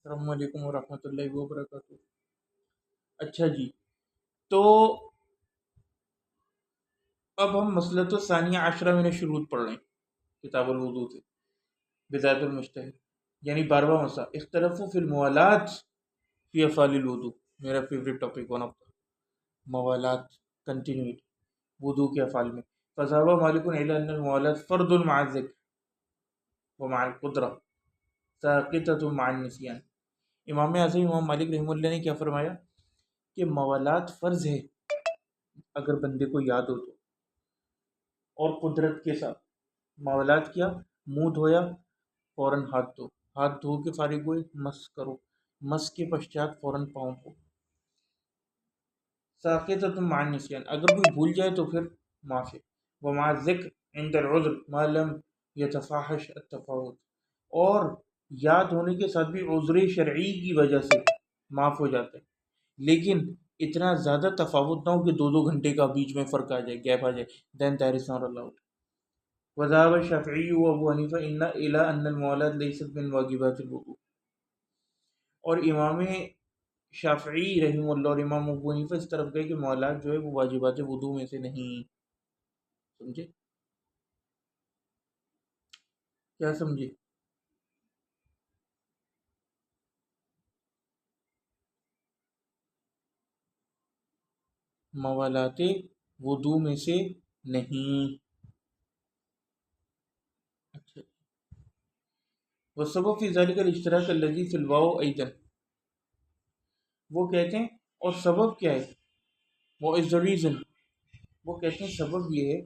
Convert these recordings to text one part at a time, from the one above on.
السلام علیکم ورحمۃ اللہ وبرکاتہ۔ اچھا جی، تو اب ہم مسئلۃ الثانیہ عشرہ من الشروط پڑھ رہے ہیں کتاب الوضو سے، بدایۃ المجتہد، یعنی 12واں مسئلہ اختلاف فی الموالات فی افعال الوضو۔ میرا فیوریٹ ٹاپک ون آف موالات، کنٹینیوٹی وضو کے افعال میں۔ فذهب مالک الی ان الموالات فرض مع الذکر ومع القدرہ ساقطۃ مع النسیان۔ امام اعظم امام مالک رحمہ اللہ نے کیا فرمایا کہ موالات فرض ہے اگر بندے کو یاد ہو تو، اور قدرت کے ساتھ۔ موالات کیا؟ منہ دھویا فوراً ہاتھ دھو، ہاتھ دھو کے فارغ ہوئے مس کرو، مس کے پشچات فوراً پاؤں کو۔ ساقطۃ مع النسیان، اگر کوئی بھول جائے تو پھر معاف ہے۔ ومع الذکر عند العذر ما لم یتفاحش التفاوت، اور یاد ہونے کے ساتھ بھی عذر شرعی کی وجہ سے معاف ہو جاتا ہے، لیکن اتنا زیادہ تفاوت نہ ہو کہ دو دو گھنٹے کا بیچ میں فرق آ جائے، گیپ آ جائے، then that is not allowed۔ وذهب الشافعی و ابو حنیفہ الى ان الموالات لیست من واجبات الوضوء، اور امام شافعی رحمہ اللہ اور امام ابو حنیفہ اس طرف گئے کہ موالات جو ہے وہ واجبات وضو میں سے نہیں۔ سمجھے؟ کیا سمجھے؟ موالات وضو میں سے نہیں۔ اچھا، والسبب فی ذلک الاشتراک الذی فی الواو ایضا، وہ کہتے ہیں اور سبب کیا ہے، وہ از دا ریزن، وہ کہتے ہیں سبب یہ ہے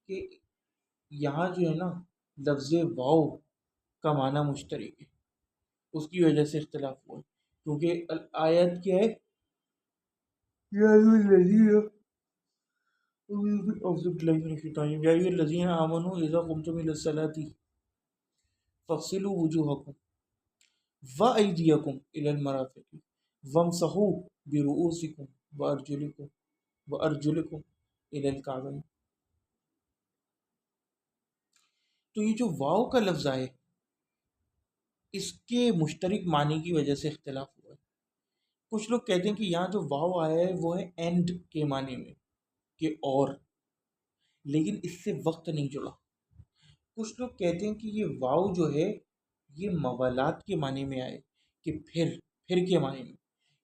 کہ یہاں جو ہے نا لفظ واو کا معنی مشترک ہے، اس کی وجہ سے اختلاف ہوا ہے، کیونکہ آیت کیا ہے، یا ایھا الذین اعوذ باللہ من الشیطان الرجیم، یا ایھا الذین آمنوا اذا قمتم الی الصلاۃ فاغسلوا وجوہکم وایدیکم الی المرافق وامسحوا برؤوسکم وارجلکم الی الکعبین۔ تو یہ جو واو کا لفظ آئے اس کے مشترک معنی کی وجہ سے اختلاف ہوا ہے۔ کچھ لوگ کہتے ہیں کہ یہاں جو واو آیا ہے وہ ہے اینڈ کے معنی میں، کہ اور، لیکن اس سے وقت نہیں جڑا۔ کچھ لوگ کہتے ہیں کہ یہ واو جو ہے یہ موالات کے معنی میں آئے، کہ پھر کے معنی میں،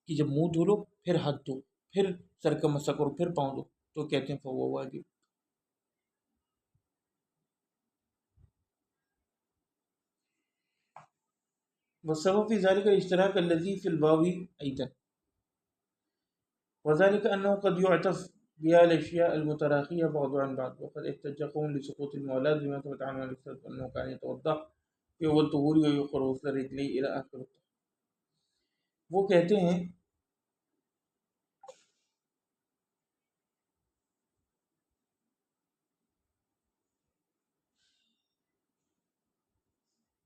کہ جب منہ دھو لو پھر ہاتھ دھو پھر سر کا مسح کرو پھر پاؤں دھو، تو کہتے ہیں فہو واجب۔ والسبب في ذلك الاشتراك الذي في الواو أيضا، وذلك أنه قد يعتف بها الأشياء المتراخية بعضها عن بعض، وقد احتج قوم لسقوط الموالات بما ثبت عن مالك صلى الله عليه وسلم أنه كان يتوضأ في أول طهوره ويؤخر غسل رجليه إلى آخر الطهر۔ وہ کہتے ہیں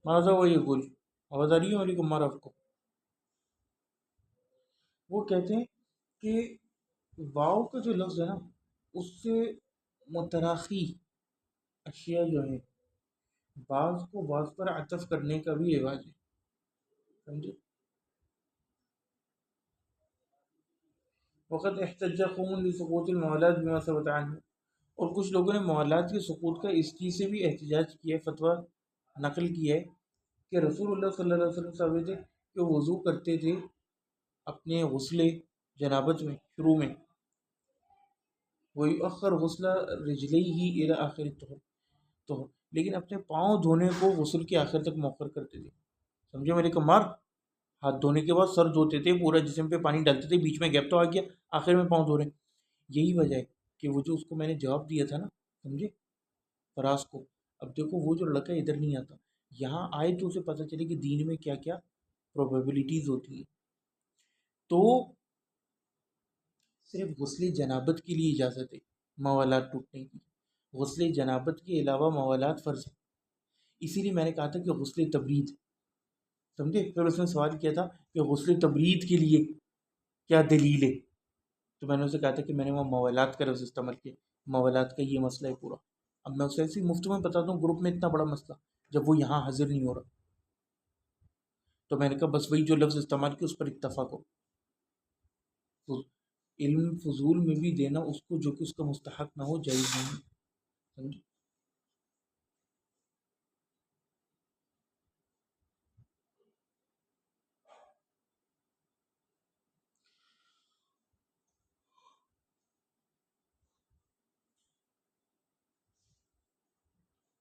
ماذا وہ يقول، آواز آ رہی ہے علیکم معرف کو؟ وہ کہتے ہیں کہ واو کا جو لفظ ہے نا اس سے متراخی اشیاء جو ہیں بعض کو بعض پر عطف کرنے کا بھی رواج ہے، سمجھے؟ وقت احتج قوم لسقوط الموالات بما ثبت عنه، اور کچھ لوگوں نے موالات کے سقوط کا اس چیز سے بھی احتجاج کیا ہے، فتویٰ نقل کیا ہے کہ رسول اللہ صلی اللہ علیہ وسلم ثابت ہے کہ وضو کرتے تھے اپنے غسل جنابت میں شروع میں، وَيُؤَخَّرُ غُسْلَ رِجْلَيْهِ إِلَى آخِرِ الطُّهْرِ، تو لیکن اپنے پاؤں دھونے کو غسل کے آخر تک مؤخر کرتے تھے۔ سمجھے میرے کمار؟ ہاتھ دھونے کے بعد سر دھوتے تھے، پورا جسم پہ پانی ڈالتے تھے، بیچ میں گیپ تو آ گیا، آخر میں پاؤں دھو رہے ہیں۔ یہی وجہ ہے کہ وہ جو اس کو میں نے جواب دیا تھا نا، سمجھے، فراز کو، اب دیکھو وہ جو لڑکا ادھر نہیں آتا، یہاں آئے تو اسے پتہ چلے کہ دین میں کیا کیا پروبیبلٹیز ہوتی ہیں۔ تو صرف غسل جنابت کے لیے اجازت ہے موالات ٹوٹنے کی، غسل جنابت کے علاوہ موالات فرض ہے۔ اسی لیے میں نے کہا تھا کہ غسل تبرید، سمجھے، پھر اس نے سوال کیا تھا کہ غسل تبرید کے لیے کیا دلیل ہے، تو میں نے اسے کہا تھا کہ میں نے وہاں موالات کا لفظ استعمال کیا، موالات کا یہ مسئلہ ہے پورا۔ اب میں اسے ایسی مفت میں بتاتا ہوں، گروپ میں اتنا بڑا مسئلہ جب وہ یہاں حاضر نہیں ہو رہا، تو میں نے کہا بس وہی جو لفظ استعمال کیا اس پر اتفاق ہو. علم فضول میں بھی دینا اس کو جو کہ اس کا مستحق نہ ہو جائز نہیں. سمجھے؟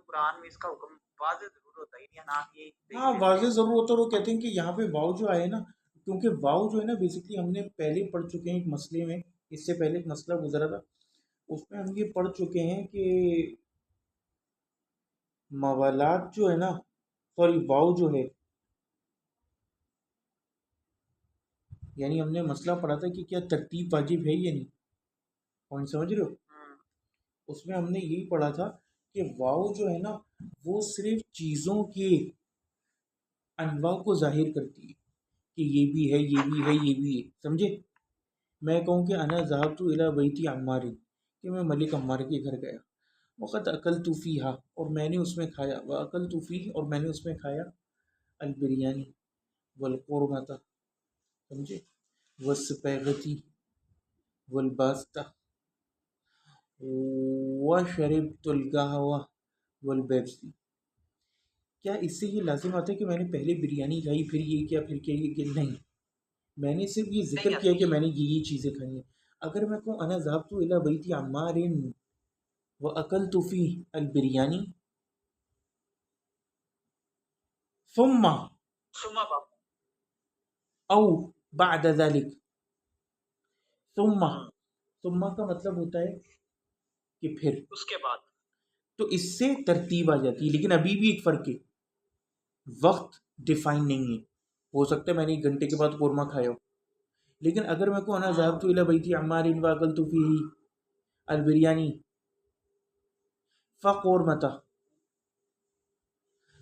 قرآن میں اس کا حکم واضح ضرور ہوتا ہے یا نہ یہ ہاں واضح ضرور ہوتا ہے. وہ کہتے ہیں کہ یہاں پہ واؤ جو آئے نا، کیونکہ واؤ جو ہے نا بیسکلی ہم نے پہلے پڑھ چکے ہیں ایک مسئلے میں، اس سے پہلے ایک مسئلہ گزرا تھا اس میں ہم یہ پڑھ چکے ہیں کہ موالات جو ہے نا، سوری واؤ جو ہے، یعنی ہم نے مسئلہ پڑھا تھا کہ کیا ترتیب واجب ہے یا نہیں. پوائنٹ سمجھ رہے ہو؟ اس میں ہم نے یہی پڑھا تھا کہ واؤ جو ہے نا وہ صرف چیزوں کے انواع کو ظاہر کرتی ہے کہ یہ بھی ہے، یہ بھی ہے، یہ بھی ہے. سمجھے؟ میں کہوں کہ انا ذهبت الى بیت عمار، کہ میں ملک عمار کے گھر گیا، وقت اکلت فیہا، اور میں نے اس میں کھایا، واکلت فیہ، اور میں نے اس میں کھایا، البریانی والقورمۃ، سمجھے، والسپیغتی والباستا وشربت القہوہ والبیپسی. کیا اس سے یہ لازم آتا ہے کہ میں نے پہلے بریانی کھائی پھر یہ کیا پھر کیا یہ کیا؟ نہیں، میں نے صرف یہ ذکر کیا کہ میں نے یہ چیزیں کھائی ہیں. اگر میں کہوں انا ذهبت الى بیت عمار واکلت فیہ البریانی ثم او بعد ذلك، ثم کا مطلب ہوتا ہے کہ پھر، اس کے بعد، تو اس سے ترتیب آ جاتی ہے. لیکن ابھی بھی ایک فرق ہے، وقت ڈیفائن نہیں ہے. ہو سکتا ہے میں نے 1 گھنٹے کے بعد قورمہ کھایا ہو، لیکن اگر میں کو انا ذهبت الى بیت عمار واکلت فیہ البریانی فقورمۃ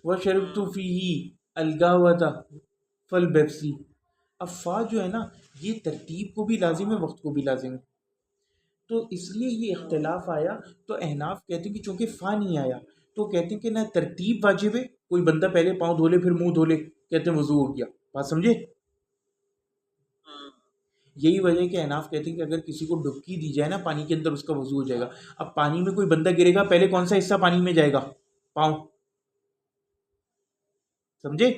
وشربت فیہ القہوۃ فالبیپسی. اب فا جو ہے نا یہ ترتیب کو بھی لازم ہے، وقت کو بھی لازم ہے، تو اس لیے یہ اختلاف آیا. تو احناف کہتے ہیں کہ چونکہ فا نہیں آیا تو کہتے ہیں کہ نہ ترتیب واجب ہے، کوئی بندہ پہلے پاؤں دھو لے پھر منہ دھو لے، کہتے ہیں وضو ہو گیا. بات سمجھے؟ یہی وجہ ہے کہ احناف کہتے ہیں کہ اگر کسی کو ڈبکی دی جائے نا پانی کے اندر اس کا وضو ہو جائے گا. اب پانی میں کوئی بندہ گرے گا پہلے کون سا حصہ پانی میں جائے گا؟ پاؤں. سمجھے؟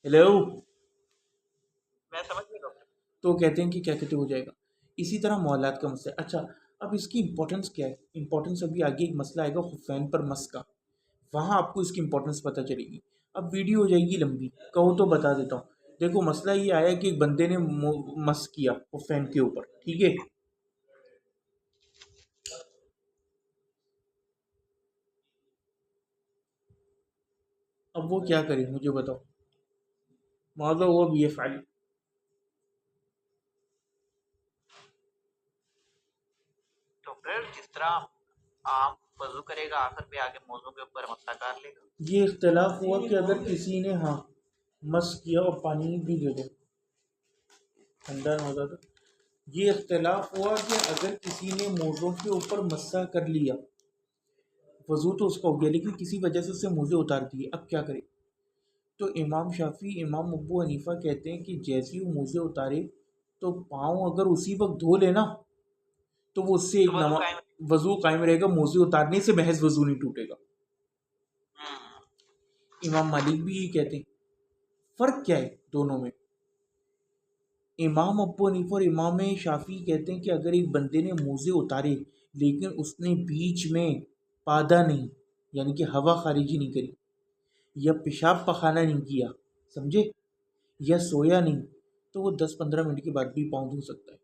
ہیلو، میں سمجھ نہیں رہا. تو کہتے ہیں کہ کیا کہتے ہو جائے گا. اسی طرح موالات کا مسئلہ. اچھا اب اس کی امپورٹنس کیا ہے؟ امپورٹنس ابھی آگے ایک مسئلہ آئے گا خفین پر مس کا، وہاں آپ کو اس کی امپورٹنس پتہ چلے گی. اب ویڈیو ہو جائے گی لمبی، کہو تو بتا دیتا ہوں. دیکھو مسئلہ یہ آیا کہ ایک بندے نے مس کیا خفین کے اوپر، ٹھیک ہے؟ اب وہ کیا کرے مجھے بتاؤ. ماذا ہوا بیفعل؟ تو پھر جس طرح عام وضو کرے گا آخر پہ آگے موضوع کے اوپر مسئلہ کر لے گا. یہ اختلاف ہوا کہ اگر کسی نے ہاں مس کیا اور پانی بھی دے دو ٹھنڈا نہ ہوتا. تو یہ اختلاف ہوا کہ اگر کسی نے موزوں کے اوپر مسح کر لیا وضو تو اس کا ہو گیا، لیکن کسی وجہ سے اس سے موزے اتار دیے، اب کیا کرے؟ تو امام شافعی، امام ابو حنیفہ کہتے ہیں کہ جیسے وہ موزے اتارے تو پاؤں اگر اسی وقت دھو لینا تو وہ اس سے ایک وضو قائم رہے گا، موزے اتارنے سے محض وضو نہیں ٹوٹے گا. امام مالک بھی یہی کہتے ہیں. فرق کیا ہے دونوں میں؟ امام ابو حنیفہ اور امام شافعی کہتے ہیں کہ اگر ایک بندے نے موزے اتارے لیکن اس نے بیچ میں پادا نہیں، یعنی کہ ہوا خارجی نہیں کری، یا پیشاب پخانہ نہیں کیا، سمجھے، یا سویا نہیں، تو وہ 10-15 منٹ کے بعد بھی پاؤں دھو سکتا ہے.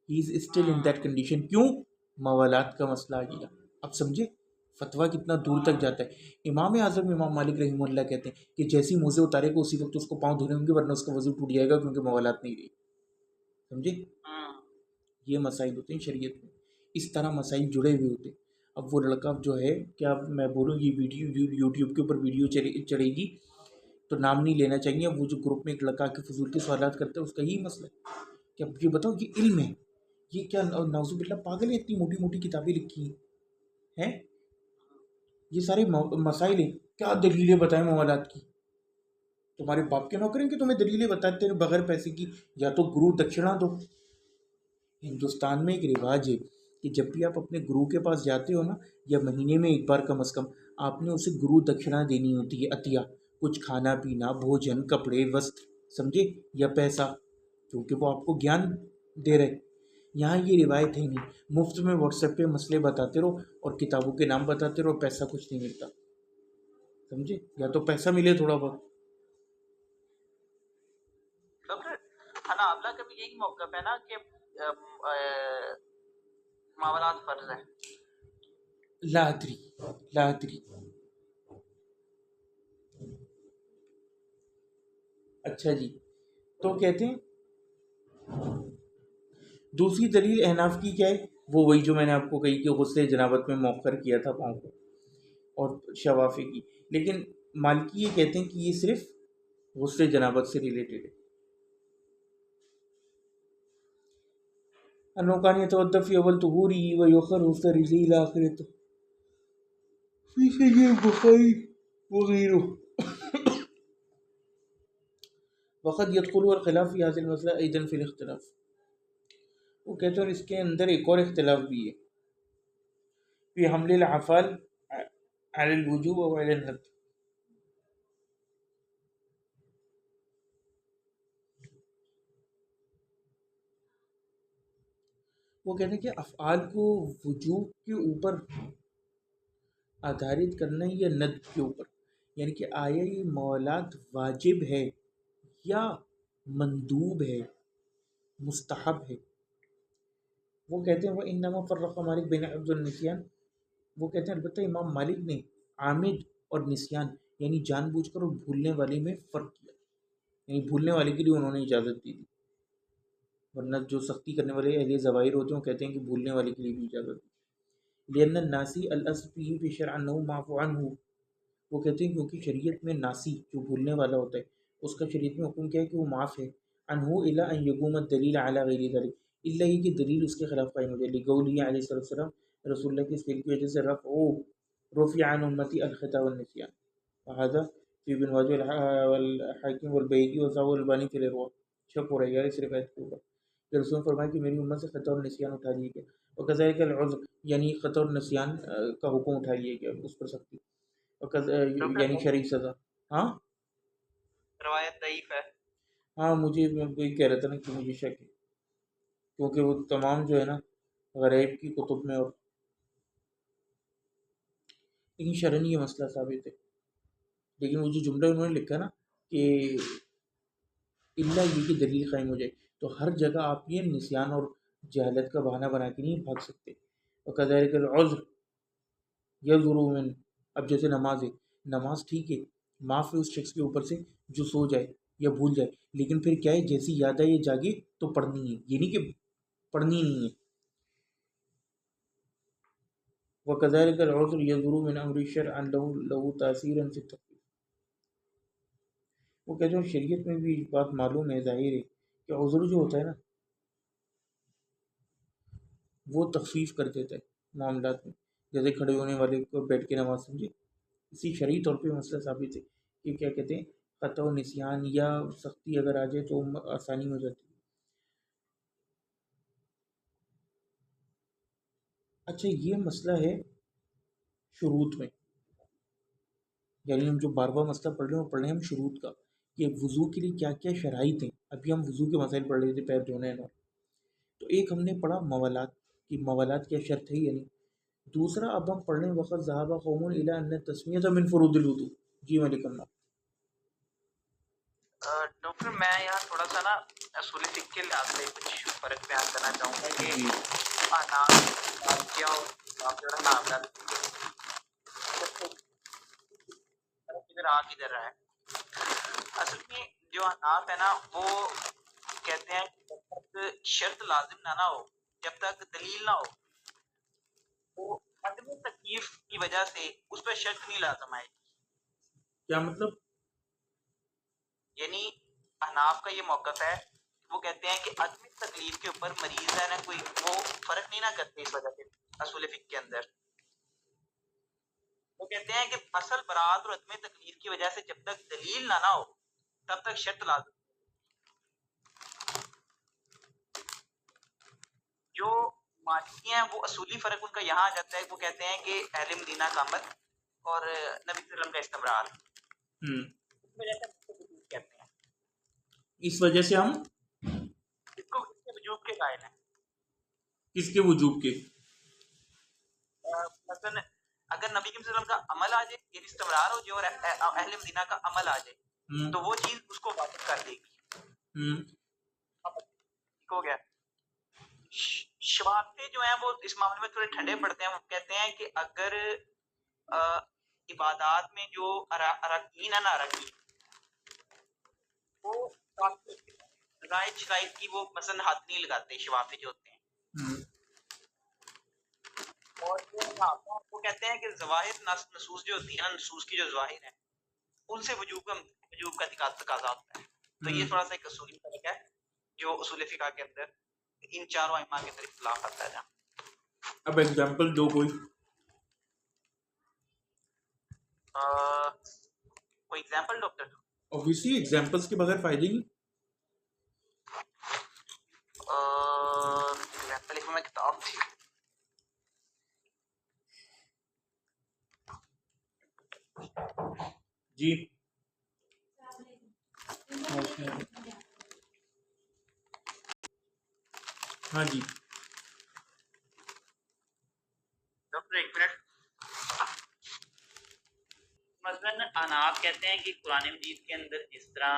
He is still in that condition. کیوں؟ موالات کا مسئلہ آ گیا. اب سمجھے فتویٰ کتنا دور تک جاتا ہے. امام اعظم امام مالک رحمہ اللہ کہتے ہیں کہ جیسی موزے اتارے گا اسی وقت اس کو پاؤں دھونے ہوں گے، ورنہ اس کا وضو ٹوٹ جائے گا کیونکہ موالات نہیں رہی. سمجھے؟ یہ مسائل ہوتے ہیں شریعت میں، اس طرح مسائل جڑے ہوئے ہوتے ہیں. اب وہ لڑکا جو ہے، کیا میں بولوں یہ ویڈیو یوٹیوب کے اوپر ویڈیو چڑھے گی تو نام نہیں لینا چاہیے. وہ جو گروپ میں ایک لڑکا کے فضول کے سوالات کرتا ہے اس کا یہی مسئلہ ہے کہ اب یہ بتاؤ یہ علم ہے، یہ کیا نعوذ باللہ پاگل ہے، اتنی موٹی موٹی کتابیں لکھی ہیں، یہ سارے مسائل ہیں. کیا دلیلیں بتائیں موالات کی؟ تمہارے باپ کے نوکر ہیں کہ تمہیں دلیلیں بتاتے ہیں بغیر پیسے کی؟ یا تو گرو دکشنا دو. ہندوستان میں ایک رواج ہے کہ جب بھی آپ اپنے گرو کے پاس جاتے ہو نا، یا مہینے میں ایک بار کم از کم، آپ نے اسے گرو دکشنا دینی ہوتی ہے، عطیہ. کچھ کھانا پینا، بھوجن، کپڑے، وسطر، سمجھے، یا پیسہ، کیونکہ وہ آپ کو گیان دے رہے. یہاں یہ روایت ہے نہیں. مفت میں واٹس ایپ پہ مسئلے بتاتے رہو اور کتابوں کے نام بتاتے رہو، پیسہ کچھ نہیں ملتا. سمجھے؟ یا تو پیسہ ملے تھوڑا بہت. ڈاکٹر حنابلہ کا بھی یہی موقف ہے نا کہ معاملات فرض ہے. لا ادری لا ادری. اچھا جی، تو کہتے ہیں دوسری دلیل احناف کی کیا ہے؟ وہ وہی جو میں نے آپ کو کہی کہ غسل جنابت میں مؤخر کیا تھا پاؤں کو، اور شوافی کی. لیکن مالکی یہ کہتے ہیں کہ یہ صرف غسل جنابت سے ریلیٹڈ ہے. انه كان يتوضا في اول طهوره ويؤخر غسل رجليه الى اخره في صحيح البخاري وغيره. وقد يدخل الخلاف في هذه المسألة ايضا في الاختلاف. وہ کہتے ہیں اس کے اندر ایک اور اختلاف بھی ہے، في حمل العفال على الوجوب او على الندب. وہ کہتے ہیں کہ افعال کو وجوب کے اوپر آدھارت کرنا ہے یا ندب کے اوپر، یعنی کہ آیا یہ موالات واجب ہے یا مندوب ہے، مستحب ہے. وہ کہتے ہیں وہ انما فرق مالک بین عمد النسیان. وہ کہتے ہیں البتہ امام مالک نے عامد اور نسیان یعنی جان بوجھ کر اور بھولنے والے میں فرق کیا. یعنی بھولنے والے کے لیے انہوں نے اجازت دی تھی، ورنہ جو سختی کرنے والے اہل ظواہر ہوتے ہیں وہ کہتے ہیں کہ بھولنے والے کے لیے بھی اجازت دی. لأن الناسی الاصل فيه في شرع انه معفو عنه. وہ کہتے ہیں کیونکہ شریعت میں ناسی جو بھولنے والا ہوتا ہے اس کا شریعت میں حکم کیا ہے کہ وہ معاف ہے. عنہ الا ان يقوم الدلیل على غیر ذلك، الا ہی کہ دلیل اس کے خلاف قائم ہو جائے. لقوله علیہ الصلوۃ والسلام، رسول اللہ کی اس فعل کی وجہ سے رفع عن امتی الخطا والنسیان. وهذا في ابن ماجہ والحاکم والبیہقی وصححہ الالبانی فی الارواح. شک ہو رہا ہے یار اس روایت کے اوپر کہ رسول نے فرمایا کہ میری امت سے خطا اور نسیان اٹھا لیا گیا، اور کذالک العذر یعنی خطا اور نسیان کا حکم اٹھا لیا گیا، اس پر سختی، یعنی شرعی سزا. ہاں روایت ضعیف ہے. ہاں مجھے میں وہی کہہ رہا تھا نا کہ مجھے شک ہے، کیونکہ وہ تمام جو ہے نا غریب کی کتب میں، اور لیکن شرعن یہ مسئلہ ثابت ہے. لیکن وہ جو جملہ انہوں نے لکھا نا کہ اللہ یہ کہ دلیل قائم ہو جائے، تو ہر جگہ آپ یہ نسیان اور جہالت کا بہانہ بنا کے نہیں بھاگ سکتے. وکذالک العذر یذر من، اب جیسے نماز ہے، نماز ٹھیک ہے معاف ہے اس شخص کے اوپر سے جو سو جائے یا بھول جائے، لیکن پھر کیا ہے جیسی یاد آئے یا جاگے تو پڑھنی ہے، یہ نہیں کہ پڑھنی نہیں ہے. وکذالک العذر یذر من امر الشرع له تاثیرا فی التخفیف. وہ کہتے ہیں شریعت میں بھی بات معلوم ہے، ظاہر ہے کہ عذر جو ہوتا ہے نا وہ تخفیف کر دیتا ہے معاملات میں، جیسے کھڑے ہونے والے کو بیٹھ کے نماز. سمجھے؟ اسی شرعی طور پہ مسئلہ ثابت ہے کہ کیا کہتے ہیں خطا و نسیان یا سختی اگر آ جائے تو آسانی ہو جاتی ہے. اچھا یہ مسئلہ ہے شروط میں، یعنی ہم جو بار بار مسئلہ پڑھ رہے ہیں وہ پڑھ رہے ہیں ہم شروط کا، کہ وضو کے لیے کیا کیا شرائط ہیں. ابھی ہم وضو کے مسائل پڑھ رہے تھے، پیر دھونے ہیں. تو ایک ہم نے پڑھا موالات کی، موالات کیا شرط ہے یعنی. دوسرا اب ہم پڑھ رہے ہیں وقت ذهب قوم الى ان التسمیۃ من فروض الوضوء. جی وعلیکم السلام. ڈاکٹر میں یہاں تھوڑا سا نا اصول فقہ کے لحاظ سے کچھ فرق بیان کرنا چاہوں گا کہ جی اناف کیا ہو آپ جو ہے نا کدھر آ کدھر رہا ہے. اصل میں جو اناف ہے نا وہ کہتے ہیں کہ جب تک شرط لازم نہ ہو، جب تک دلیل نہ ہو، وہ عدم تکلیف کی وجہ سے اس پہ شرط نہیں لازم آئے. کیا مطلب؟ یعنی احناف کا یہ موقف ہے، وہ کہتے ہیں کہ عدم تکلیف کے اوپر مریض ہے نا کوئی، وہ فرق نہیں نہ کرتے اس وجہ سے اصول فقہ کے اندر. وہ کہتے ہیں کہ اصل برات اور عدم تکلیف کی وجہ سے جب تک دلیل نہ ہو تب تک شرط لازم. جو مالکی ہیں وہ اصولی فرق ان کا یہاں آ جاتا ہے، وہ کہتے ہیں کہ اہل مدینہ کا عمل اور نبی صلی اللہ علیہ وسلم کا استمرار، اس وجہ سے ہم اس کو وجوب کہتے ہیں، اس وجہ سے ہم اس کو اس کے وجوب کے قائل ہیں. کس کے وجوب کے؟ مثلا اگر نبی کریم صلی اللہ علیہ وسلم کا عمل آ جائے، یعنی استمرار ہو جائے اور اہل مدینہ کا عمل آ جائے تو وہ چیز اس کو واجب کر دے گی. ٹھیک ہو گیا. شوافی جو ہیں وہ اس معاملے میں تھوڑے ٹھنڈے پڑتے ہیں، وہ کہتے ہیں کہ اگر عبادات میں جو اراکین ہے نا، اراکین وہ رائٹ شرائط کی وہ مثلا حد نہیں لگاتے شوافی جو ہوتے ہیں. اور وہ کہتے ہیں کہ ظواہر نصوص جو ہوتی ہیں نا، نصوص کی جو ظواہر ہیں ان سے وجوب کا تقاضا ہوتا ہے. تو یہ تھوڑا سا ایک اصولی فرق ہے جو اصول فقہ کے اندر ان چاروں ائمہ کے اندر اختلاف آتا ہے. اب ایگزامپل دو کوئی کوئی ایگزامپل ڈاکٹر؟ اوبیسلی ایگزامپلس کے بغیر فائدے نہیں. ایگزامپل اس میں کتاب تھی. جی ہاں جی ڈاکٹر ایک منٹ. مثلاً اناب کہتے ہیں کہ قرآن مجید کے اندر جس طرح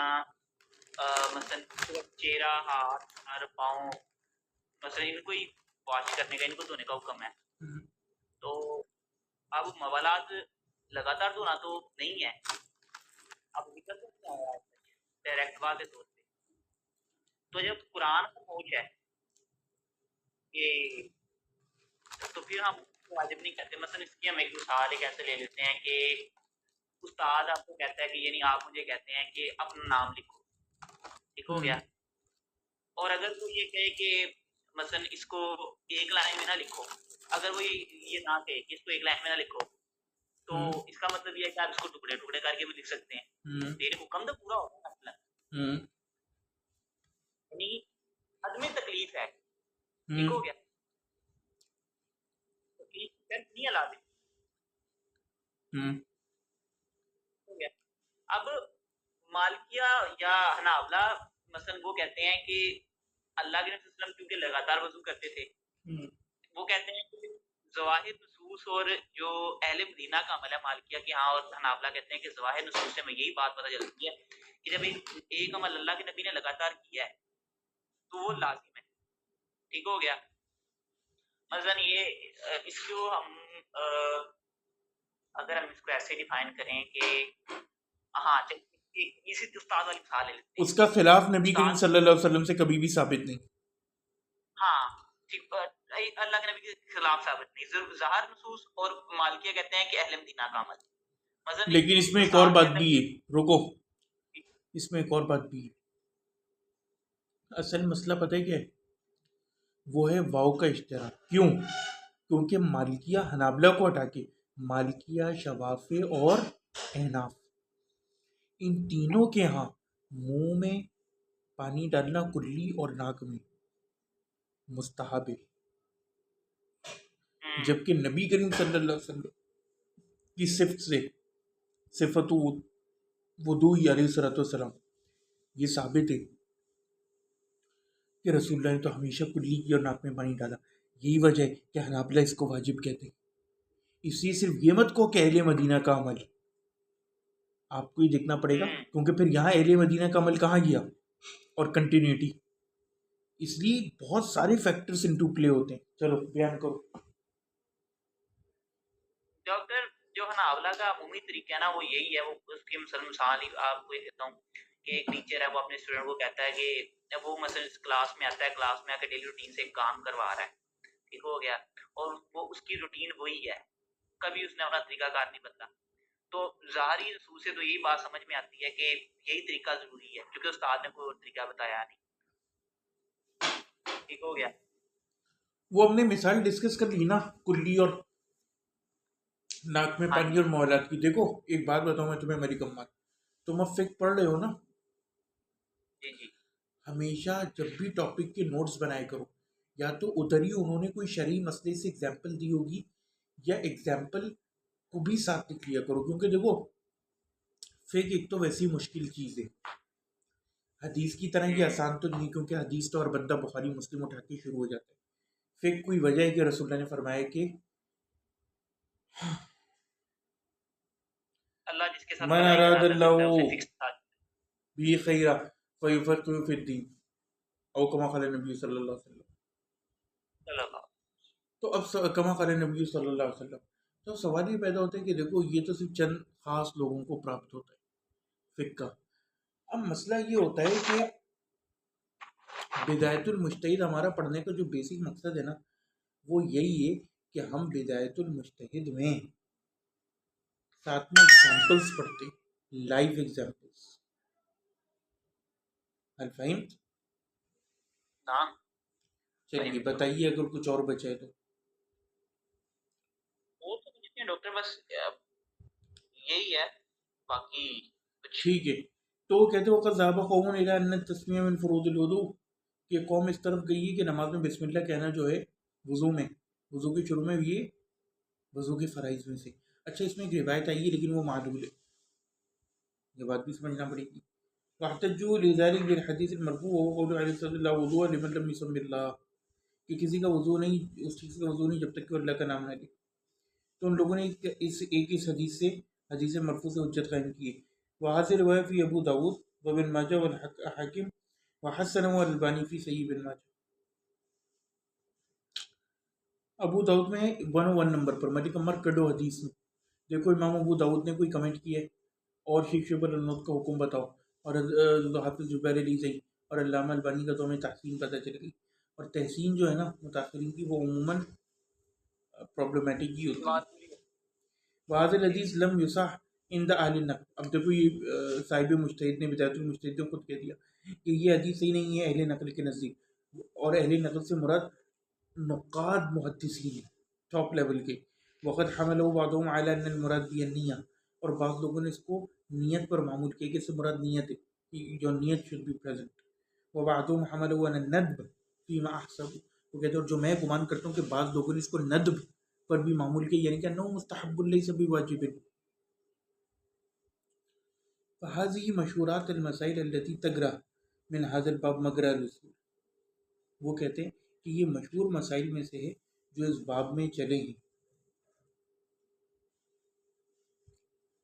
مثلاً چہرہ، ہاتھ، سر، پاؤں، مثلاً ان کو ہی واش کرنے کا، ان کو دھونے کا حکم ہے. تو اب موالات لگاتار دھونا تو نہیں ہے، اب نکل سکتا ہے ڈائریکٹ واضح طور پہ. تو جب قرآن کا موج ہے کہ تو پھر ہم واجب نہیں کہتے. مثلا اس کی ہم ایک مثال ایک ایسے لے لیتے ہیں کہ استاد آپ کو کہتا ہے کہ یعنی آپ مجھے کہتے ہیں کہ اپنا نام لکھو. ٹھیک ہو گیا. اور اگر وہ یہ کہے کہ مثلا اس کو ایک لائن میں نہ لکھو، اگر وہ یہ نہ کہے کہ اس کو ایک لائن میں نہ لکھو تو اس کا مطلب یہ ہے کہ آپ اس کو ٹکڑے ٹکڑے کر کے بھی لکھ سکتے ہیں. تیرے حکم تو پورا ہوگا مثلا، یعنی عدم تکلیف ہے. ٹھیک ہو گیا. نہیں ہے لازم. ہو گیا. اب مالکیہ یا حنابلہ مثلا وہ کہتے ہیں کہ اللہ کے نبی صلی اللہ علیہ وسلم کیونکہ لگاتار وضو کرتے تھے، وہ کہتے ہیں کہ ظواہر نصوص اور جو اہل مدینہ کا عمل ہے مالکیہ کے ہاں اور حنابلہ کہتے ہیں کہ ظواہر نصوص سے ہمیں یہی بات پتہ چلتی ہے کہ جب ایک عمل اللہ کے نبی نے لگاتار کیا ہے تو وہ لازم ہے. ٹھیک ہو گیا. مثلا یہ اس کو ہم اگر ہم اس کو ایسے ڈیفائن کریں کہ ہاں اسی استاد والی مثال لے لیتے ہیں، اس کا خلاف نبی کریم صلی اللہ علیہ وسلم سے کبھی بھی ثابت نہیں. ہاں ٹھیک، اللہ کے نبی کے خلاف ثابت نہیں. ظاہر نصوص اور مالکیہ کہتے ہیں کہ اہل مدینہ کا عمل. لیکن اس میں ایک اور بات بھی ہے، رکو، اس میں ایک اور بات بھی ہے. اصل مسئلہ پتہ ہے کیا ہے؟ وہ ہے واو کا اشتراک. کیوں؟ کیونکہ مالکیہ حنابلہ کو ہٹا کے مالکیہ، شوافی اور احناف ان تینوں کے ہاں منہ میں پانی ڈالنا کلی اور ناک میں مستحب ہے، جبکہ نبی کریم صلی اللہ علیہ وسلم کی صفت سے صفت وضو علیہ الصلوۃ والسلام یہ ثابت ہے کہ رسول اللہ نے تو ہمیشہ کلی کی اور ناک میں پانی ڈالا. یہی وجہ ہے کہ حنابلہ اس کو واجب کہتے ہیں. اس لیے صرف یہ مت کو کہ اہل مدینہ کا عمل، آپ کو یہ دیکھنا پڑے گا کیونکہ پھر یہاں اہل مدینہ کا عمل کہاں گیا اور کنٹینیوٹی. اس لیے بہت سارے فیکٹرز انٹو پلے ہوتے ہیں. چلو بیان کرو. ڈاکٹر جو حنابلہ کا عمومی طریقہ ہے نا وہ یہی ہے، وہ اس کی مثال ہی آپ کو دیتا ہوں کہ ایک ٹیچر ہے وہ اپنے اسٹوڈنٹ کو کہتا ہے کہ وہ مثلا کلاس میں آتا ہے، کلاس میں آ کے ڈیلی روٹین سے ایک کام کروا رہا ہے. ٹھیک ہو گیا. اور وہ اس کی روٹین وہی ہے، کبھی اس نے اپنا طریقہ کار نہیں بدلا. تو ظاہری نصوص سے تو یہی بات سمجھ میں آتی ہے کہ یہی طریقہ ضروری ہے کیونکہ استاد نے کوئی اور طریقہ بتایا نہیں. ٹھیک ہو گیا. وہ ہم نے مثال ڈسکس کر لی نا، کلی اور ناک میں ہاں پانی جی اور موالات کی. دیکھو ایک بات بتاؤں میں تمہیں مری کمال، تم اب فقہ پڑھ رہے ہو نا، جی جی ہمیشہ جب بھی ٹاپک کے نوٹس بنائے کرو، یا تو ادھر ہی انہوں نے کوئی شرعی مسئلے سے ایگزامپل دی ہوگی، یا ایگزامپل کو بھی ساتھ لکھ لیا کرو. کیونکہ دیکھو فقہ ایک تو ویسی مشکل چیز ہے، حدیث کی طرح یہ آسان تو نہیں، کیونکہ حدیث تو اور بندہ بخاری مسلم اٹھا کے شروع ہو جاتا ہے. فقہ کوئی وجہ ہے کہ رسول اللہ نے فرمایا کہ اللہ جس کے ساتھ من بھلائی کا اراد ارادہ کرتا ہے اسے اللہ فکس تھا. بھی خیرہ فیفقہہ فی الدین، او کما قال نبی صلی اللہ علیہ وسلم. چلو اللہ. تو اب کما قال نبی صلی اللہ علیہ وسلم، تو سوال یہ پیدا ہوتا ہے کہ دیکھو یہ تو صرف چند خاص لوگوں کو پراپت ہوتا ہے فقہ کا. اب مسئلہ یہ ہوتا ہے کہ بدایت المجتہد ہمارا پڑھنے کا جو بیسک مقصد ہے نا، وہ یہی ہے کہ ہم بدایت المجتہد میں ساتھ میں ایگزامپلس پڑھتے، لائیو ایگزامپلس. الفہم؟ نعم چلیے بتائیے اگر کچھ اور بچا ہے تو. وہ تو کچھ نہیں ڈاکٹر، بس یہی ہے، باقی کچھ ٹھیک ہے. تو وہ کہتے وقت ذهب قوم الى ان التسمیہ من فروض الوضوء، کہ قوم اس طرف گئی ہے کہ نماز میں بسم اللہ کہنا جو ہے وضو میں، وضو کے شروع میں یہ وضو کے فرائض میں سے. اچھا اس میں ایک روایت آئی ہے لیکن وہ معدول ہے، یہ بات بھی سمجھنا پڑے گی. واحتجوا لذلك بالحدیث المرفوع وهو قول علیہ صلی اللہ وضوء لمن لم يسم اللہ، کہ کسی کا وضو نہیں، اس چیز کا وضو نہیں جب تک کہ اللہ کا نام نہ لے. تو ان لوگوں نے اس حدیث سے، حدیث مرفوع سے حجت قائم کی ہے. وحاصل روایت فی ابو داود وابن ماجہ والحاکم وحسن والبانی فی صحیح ابن ماجہ. ابو داود میں 101 نمبر پر ملک عمر کڈو حدیث میں دیکھو امام ابو داود نے کوئی کمنٹ کیا ہے اور شیخ شعبہ النوت کا حکم بتاؤ، اور حافظ زبیر علی زئی اور علامہ البانی کا تو ہمیں تحسین پتہ چل گئی. اور تحسین جو ہے نا متاثرین کی، وہ عموماً پرابلمٹک ہی ہوتی ہے. بات وهذا الحدیث لم یصح عند اہل النقل. اب دیکھو یہ صاحب مجتہد نے، بدایت المجتہد نے خود کہہ دیا کہ یہ حدیث صحیح نہیں ہے اہل نقل کے نزدیک. اور اہل نقل سے مراد نقاد محدثین ہیں ٹاپ لیول کے. وقت حملہ بعضهم على ان المراد بھی النیہ، اور بعض لوگوں نے اس کو نیت پر معمول کیا کہ اس سے مراد نیت ہے، کہ جو نیت شوڈ بی پریزنٹ. وبعضهم حملہ على الندب فيما احسب، وہ کہتے ہیں اور جو میں گمان کرتا ہوں کہ بعض لوگوں نے اس کو ندب پر بھی معمول کیا، یعنی کہ انه مستحب لیس بواجب. فهذه مشہورات المسائل التي تجرى من هذا الباب مجرى الاصول. وہ کہتے ہیں کہ یہ مشہور مسائل میں سے ہے جو اس باب میں چلے ہیں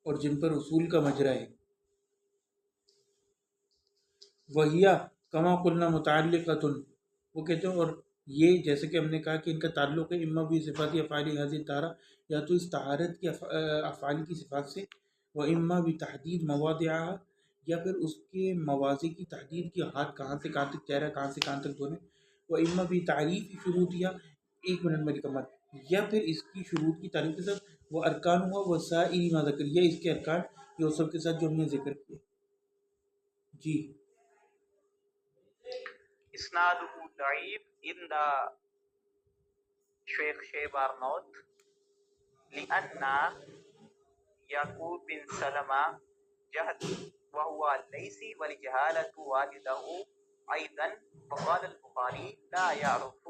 اور جن پر اصول کا مجرا ہے. وہیا کما قلنا متعلقۃ، وہ کہتے ہیں اور یہ جیسے کہ ہم نے کہا کہ ان کا تعلق ہے اما بھی صفات افعال حاضر طہارہ، یا تو اس طہارت کے افعال کی صفات سے، و اما بھی تحدید مواضع، یا پھر اس کے مواضع کی تحدید کی، ہاتھ کہاں سے کہاں تک چہرہ کہاں سے کہاں تک دھونے. و اما بھی تعریف شروط، یا ایک منٹ میں کمر، یا پھر اس کی شروط کی تعریف کے ساتھ، وہ ارکان ہوا وسائل ما ذکر، یا اس کے ارکان یہ سب کے ساتھ جو ہم نے ذکر کیا. جی اسنادہ ضعیف عند شیخ شیبہ ارنوت لأن یعقوب بن سلمہ جہل وهو لیسی والجہالة والدہ ایضا. وقال البخاری لا يعرف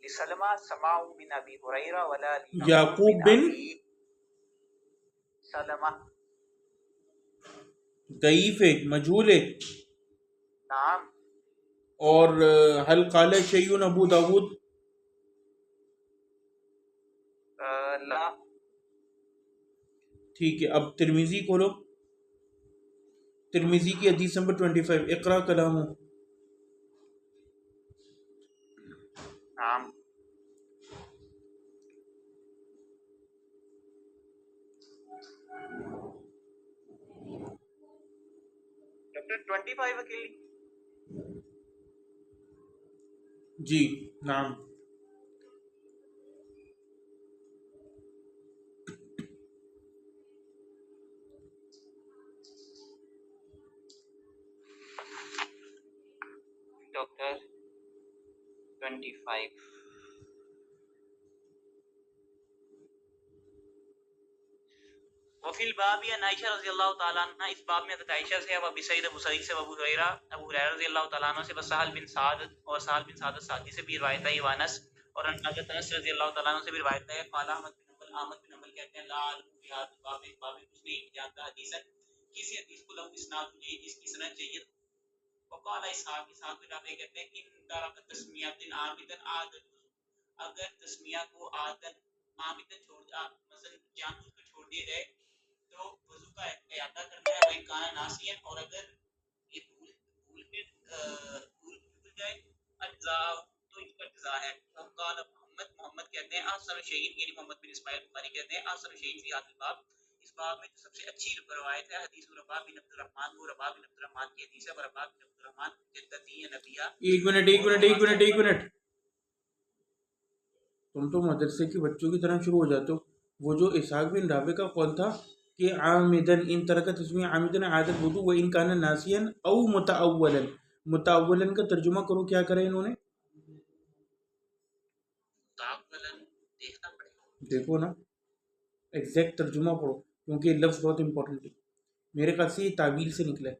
لسلمہ سماع من ابی ہریرہ ولا یعقوب من بن ابی سلمہ. ضعیف ہے، مجہول ہے. نعم اور حل قال شیء ابو داود، لا. ٹھیک ہے. اب ترمذی کھولو، ترمذی کی حدیث نمبر 25. اقرا کلامہ. نعم ڈاکٹر 25 اکیلی. جی نعم. ڈاکٹر 25 وفی الباب عن عائشہ رضی اللہ تعالیٰ عنہ، اس باب میں حضرت عائشہ سے، ابو سعید ابو سعید سے، ابو ہریرہ رضی اللہ تعالیٰ عنہ سے، سہل بن سعد اور سہل بن سعد سعدی سے بھی روایت ہے، وانس اور حضرت انس رضی اللہ تعالیٰ عنہ سے بھی روایت ہے۔ قال احمد بن حنبل کہتے ہیں لا علم فی هذا الباب، اس باب میں کچھ نہیں جانتا حدیثا، کسی حدیث کو لو اسناد چاہیے جس کی سند چاہیے۔ وقال اسحاق بن رافع کہتے ہیں ان ترک تسمیۃ عامدا عاد، اگر تسمیہ کو عامدا چھوڑ مثلا جان بوجھ کر چھوڑ دیا جائے تو وضو کا اعادہ کرنا ہے، وہ کان ناسین، اور اگر یہ بھول جائے اجزا تو اس کا اجزا ہے۔ قال محمد کہتے ہیں احسن شیء، یعنی محمد بن اسماعیل بخاری کہتے ہیں احسن شیء فی هذا الباب، اس باب میں جو سب سے اچھی روایت ہے حدیث رباح بن عبد الرحمن، وہ رباح بن عبد الرحمن کی حدیث ہے، رباح بن عبد الرحمن جدتی نبیہ۔ ایک منٹ، تم تو مدرسے کے بچوں کی طرح شروع ہو جاتے ہو۔ وہ جو اسحاق بن راوی کا قول تھا کہ عامدن ان ترک تسمیہ عامدن عاد الوضوء وان کان ناسیا او متأولا، متأولا کا ترجمہ کرو، کیا کرے انہوں نے؟ دیکھنا پڑے گا، دیکھو نا، ایگزیکٹ ترجمہ پڑھو، کیونکہ یہ لفظ بہت امپورٹنٹ ہے۔ میرے خیال سے یہ تعویل سے نکلا ہے۔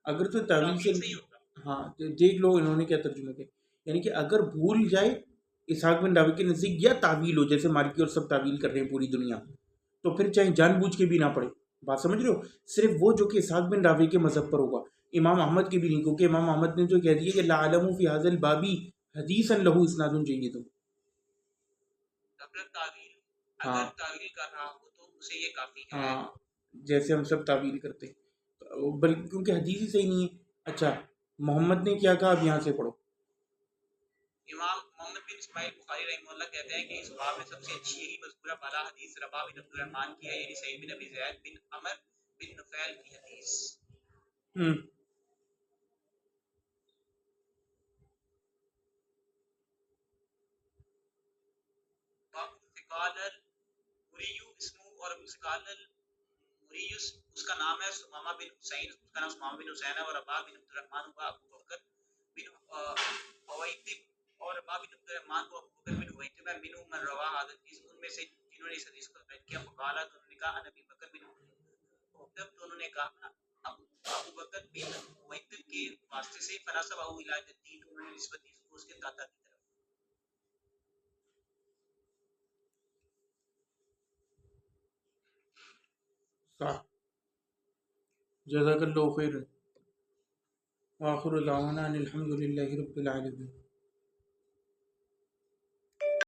اگر تو تعویل سے، ہاں دیکھ لو انہوں نے کیا ترجمہ کیا، یعنی کہ اگر بھول جائے اسحاق بن راوی کے نزدیک یا تعویل ہو، جیسے مالکی اور سب تعویل کر رہے ہیں پوری دنیا، تو پھر چاہے جان بوجھ کے بھی نہ پڑھے۔ بات سمجھ رہے ہو؟ صرف وہ جو کہ اسحاق بن راوی کے مذہب پر ہوگا، امام احمد کے بھی نہیں، کیونکہ امام احمد نے جو کہہ دیا کہ لا علم فی هذا الباب حدیثا له اسناد جید۔ اگر تعویل کر رہا ہو تو اسے یہ کافی ہے، ہاں جیسے ہم سب تعویل کرتے ہیں، بلکہ کیونکہ حدیث ہی صحیح نہیں ہے۔ اچھا محمد نے کیا کہا، اب یہاں سے پڑھو۔ امام محمد بن اسماعیل بخاری رحمہ اللہ کہتے ہیں کہ اس باب میں سب سے اچھی یہی مذکورہ بالا حدیث رباح بن عبد الرحمن کی ہے، یعنی سعید بن ابی زید بن عمر بن نفیل کی حدیث۔ ثقال المریو اسمہ، اور ثقال المریو اس کا نام ہے سمامہ بن حسین، اس کا نام سمامہ بن حسین ہے، اور رباح بن عبد الرحمن ہوا ابو بکر بن حویتب، اور رباح بن عبد الرحمن کو ابو بکر بن حویتب ہے، منہم من روا هذا الحدیث، ان میں سے جنہوں نے اس حدیث کو روایت کیا، فقال تو انہوں نے کہا نبی بکر بن حویتب، تو انہوں نے کہا ابو بکر بن حویتب کے واسطے سے، فنسبہ الی جدی، تو انہوں نے نسبت دی اس کو اس کے دادا کی طرف۔ صح، جزاک اللہ خیر، وآخر دعوانا ان الحمد للہ رب العالمین۔